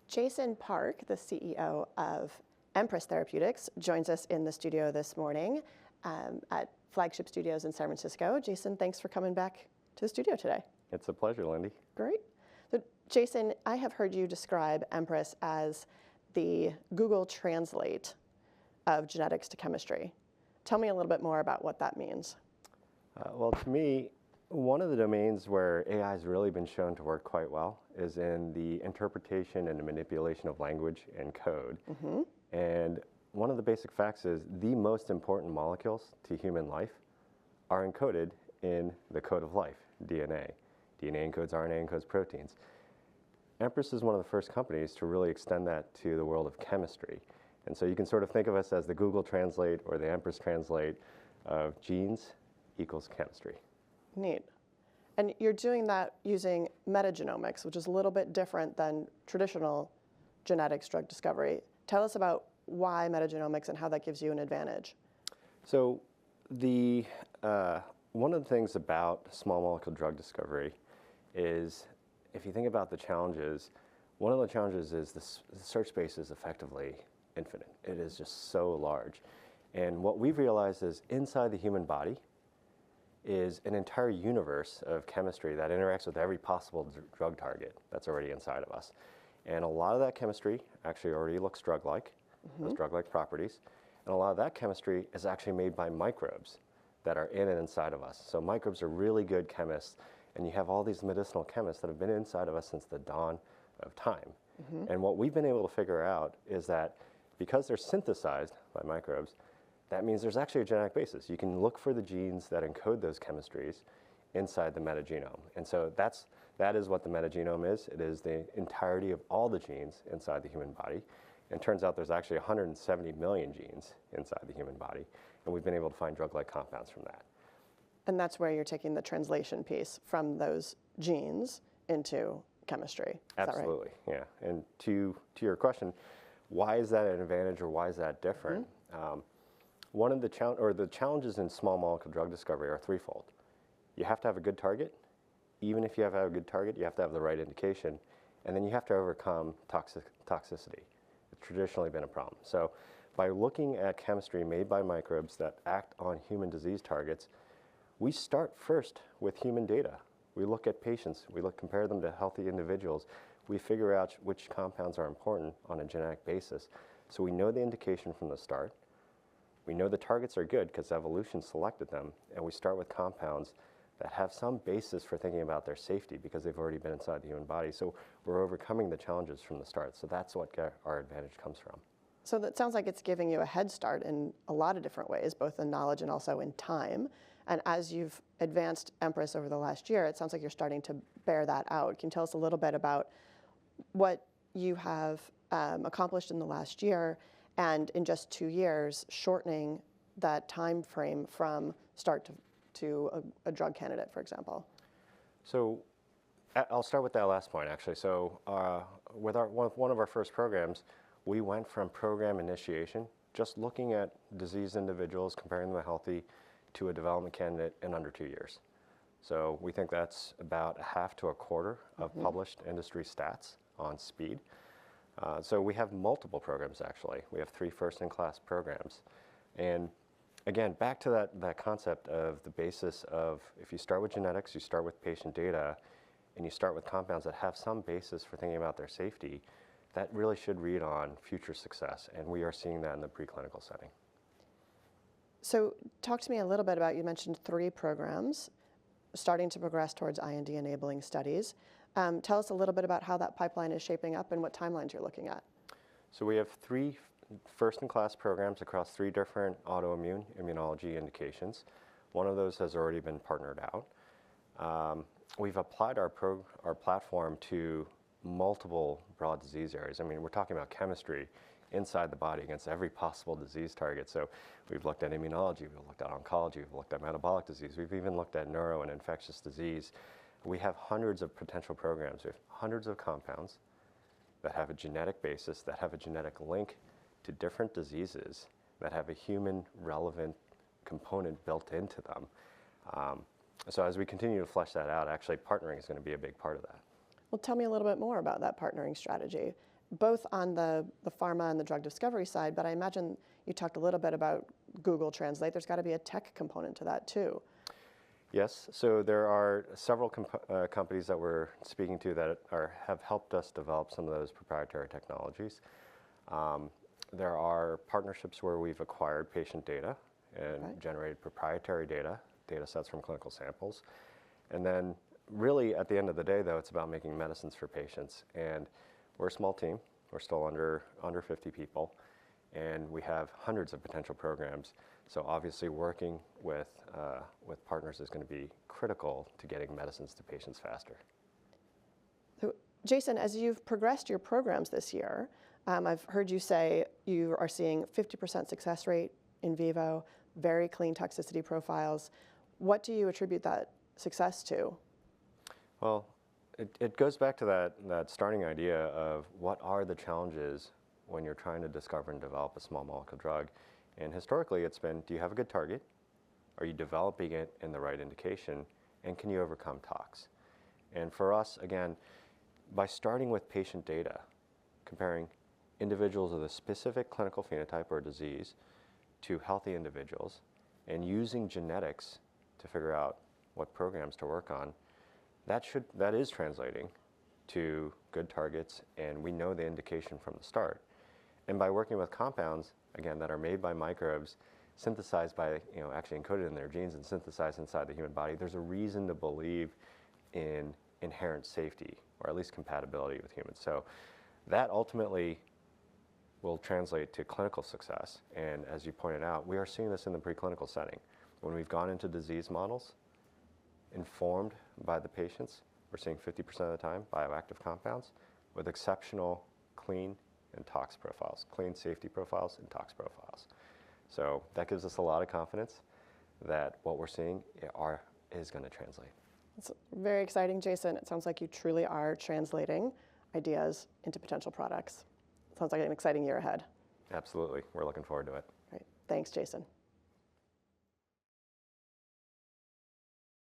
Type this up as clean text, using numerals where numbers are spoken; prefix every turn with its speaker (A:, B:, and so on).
A: Jason Park, the CEO of Empress Therapeutics, joins us in the studio this morning at Flagship Studios in San Francisco. Jason, thanks for coming back to the studio today.
B: It's a pleasure, Lindy.
A: Great. So, Jason, I have heard you describe Empress as the Google Translate of genetics to chemistry. Tell me a little bit more about what that means.
B: Well, to me, one of the domains where AI has really been shown to work quite well is in the interpretation and the manipulation of language and code. And one of the basic facts is the most important molecules to human life are encoded in the code of life, DNA. DNA encodes RNA, encodes proteins. Empress is one of the first companies to really extend that to the world of chemistry. And so you can sort of think of us as the Google Translate or the Empress Translate of genes equals chemistry.
A: Neat. And you're doing that using metagenomics, which is a little bit different than traditional genetics drug discovery. Tell us about why metagenomics and how that gives you an advantage.
B: So one of the things about small molecule drug discovery is, if you think about the challenges, one of the challenges is the search space is effectively infinite. It is just so large. And what we've realized is inside the human body is an entire universe of chemistry that interacts with every possible drug target that's already inside of us. And a lot of that chemistry actually already looks drug-like, has drug-like properties. And a lot of that chemistry is actually made by microbes that are in and inside of us. So microbes are really good chemists, and you have all these medicinal chemists that have been inside of us since the dawn of time. And what we've been able to figure out is that because they're synthesized by microbes, that means there's actually a genetic basis. You can look for the genes that encode those chemistries inside the metagenome. And so that is what the metagenome is. It is the entirety of all the genes inside the human body. And it turns out there's actually 170 million genes inside the human body. And we've been able to find drug-like compounds from that.
A: And that's where you're taking the translation piece from those genes into chemistry.
B: Absolutely, yeah. And to your question, why is that an advantage or why is that different? One of the challenges in small molecule drug discovery are threefold. You have to have a good target. Even if you have a good target, you have to have the right indication. And then you have to overcome toxicity. It's traditionally been a problem. So by looking at chemistry made by microbes that act on human disease targets, we start first with human data. We look at patients. We compare them to healthy individuals. We figure out which compounds are important on a genetic basis. So we know the indication from the start. We know the targets are good because evolution selected them, and we start with compounds that have some basis for thinking about their safety because they've already been inside the human body. So we're overcoming the challenges from the start. So that's what our advantage comes from.
A: So that sounds like it's giving you a head start in a lot of different ways, both in knowledge and also in time. And as you've advanced Empress over the last year, it sounds like you're starting to bear that out. Can you tell us a little bit about what you have accomplished in the last year, and in just 2 years, shortening that time frame from start to a drug candidate, for example?
B: So I'll start with that last point, actually. So with one of our first programs, we went from program initiation, just looking at diseased individuals, comparing them to healthy, to a development candidate in under 2 years. So we think that's about a half to a quarter of published industry stats on speed. So we have multiple programs, actually. We have 3 first-in-class programs. And again, back to that concept of the basis of, if you start with genetics, you start with patient data, and you start with compounds that have some basis for thinking about their safety, that really should read on future success. And we are seeing that in the preclinical setting.
A: So talk to me a little bit about, you mentioned 3 programs starting to progress towards IND-enabling studies. Tell us a little bit about how that pipeline is shaping up and what timelines you're looking at.
B: So we have 3 first-in-class programs across 3 different autoimmune immunology indications. One of those has already been partnered out. We've applied our platform to multiple broad disease areas. I mean, we're talking about chemistry inside the body against every possible disease target. So we've looked at immunology, we've looked at oncology, we've looked at metabolic disease, we've even looked at neuro and infectious disease. We have hundreds of potential programs. We have hundreds of compounds that have a genetic basis, that have a genetic link to different diseases, that have a human relevant component built into them. So as we continue to flesh that out, actually partnering is going to be a big part of that.
A: Well, tell me a little bit more about that partnering strategy. both on the pharma and the drug discovery side, but I imagine you talked a little bit about Google Translate. There's got to be a tech component to that too.
B: Yes, so there are several companies that we're speaking to that have helped us develop some of those proprietary technologies. There are partnerships where we've acquired patient data and generated proprietary data sets from clinical samples. And then really at the end of the day, though, it's about making medicines for patients. And we're a small team. We're still under 50 people, and we have hundreds of potential programs. So obviously working with partners is going to be critical to getting medicines to patients faster.
A: So, Jason, as you've progressed your programs this year, I've heard you say you are seeing 50% success rate in vivo, very clean toxicity profiles. What do you attribute that success to?
B: Well, it goes back to that starting idea of what are the challenges when you're trying to discover and develop a small molecule drug. And historically, it's been, do you have a good target? Are you developing it in the right indication? And can you overcome tox? And for us, again, by starting with patient data, comparing individuals with a specific clinical phenotype or disease to healthy individuals, and using genetics to figure out what programs to work on, that is translating to good targets, and we know the indication from the start. And by working with compounds, again, that are made by microbes, synthesized by, actually encoded in their genes and synthesized inside the human body, there's a reason to believe in inherent safety, or at least compatibility with humans. So that ultimately will translate to clinical success. And as you pointed out, we are seeing this in the preclinical setting. When we've gone into disease models, informed by the patients, we're seeing 50% of the time bioactive compounds with exceptional clean and tox profiles, clean safety profiles and tox profiles. So that gives us a lot of confidence that what we're seeing is going to translate.
A: It's very exciting, Jason. It sounds like you truly are translating ideas into potential products. Sounds like an exciting year ahead.
B: Absolutely. We're looking forward to it.
A: Great. Thanks, Jason.